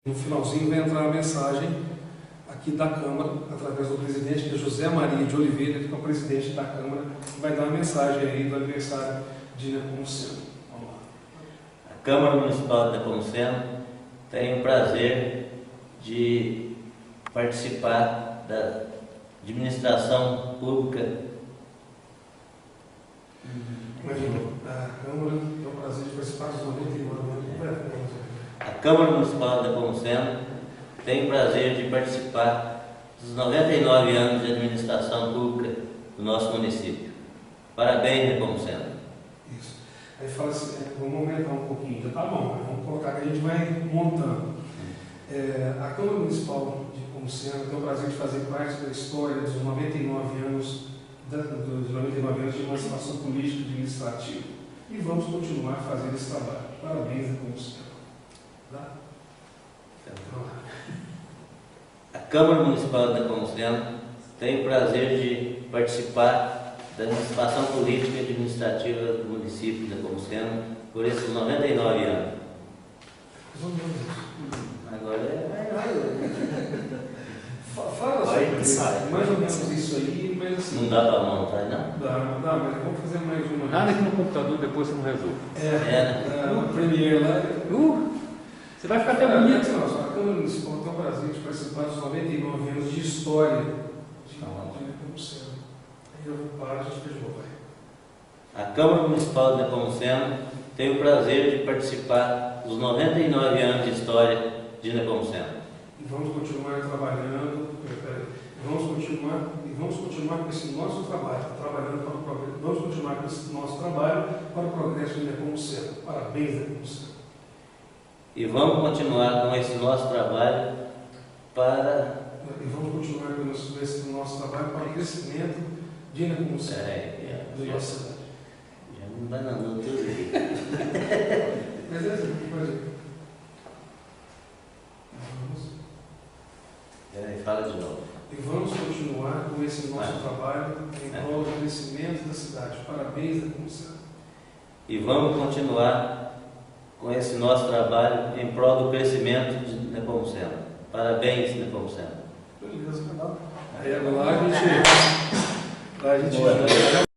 No finalzinho vai entrar a mensagem aqui da Câmara, através do presidente, que é José Maria de Oliveira, que é o presidente da Câmara, que vai dar a mensagem aí do aniversário de Nepomuceno. Vamos lá. A Câmara Municipal de Nepomuceno tem o prazer de participar da administração pública. Imagina, a Câmara tem o prazer de participar dos 99 anos. A Câmara Municipal de Nepomuceno tem o prazer de participar dos 99 anos de administração pública do nosso município. Parabéns, Nepomuceno. Isso. Aí fala assim, vamos aumentar um pouquinho, já tá bom, vamos colocar que a gente vai montando. A Câmara Municipal de Nepomuceno tem o prazer de fazer parte da história dos 99 anos de emancipação política e administrativa. E vamos continuar fazendo esse trabalho. Parabéns, Nepomuceno. Tá? A Câmara Municipal de Nepomuceno tem o prazer de participar da emancipação política e administrativa do município de Nepomuceno por esses 99 anos. Agora Fala assim, mais ou menos isso aí, mas assim. não dá para montar, não? Dá, mas vamos fazer mais uma. Nada que no computador depois você não resolve. O Premiere lá. Você vai ficar até bonito. A Câmara Municipal tem o prazer de participar dos 99 anos de história de Nepomuceno. Aí eu vou parar, a gente fez de novo. A Câmara Municipal de Nepomuceno tem o prazer de participar dos 99 anos de história de Nepomuceno. E vamos continuar trabalhando, vamos continuar com esse nosso trabalho, trabalhando para o progresso. Vamos continuar com esse nosso trabalho para o progresso de Nepomuceno. Parabéns, Nepomuceno. E vamos continuar com esse nosso trabalho para... E vamos continuar com esse nosso trabalho para o crescimento de Nepomuceno, da nossa cidade. Já me bananou tudo aí. Mas é assim, pode ir. Fala de novo. E vamos continuar com esse nosso trabalho em prol do crescimento da cidade. Parabéns, Nepomuceno. E vamos continuar com esse nosso trabalho em prol do crescimento de Nepomuceno. Parabéns, Nepomuceno. Beleza, canal. Aí agora lá a gente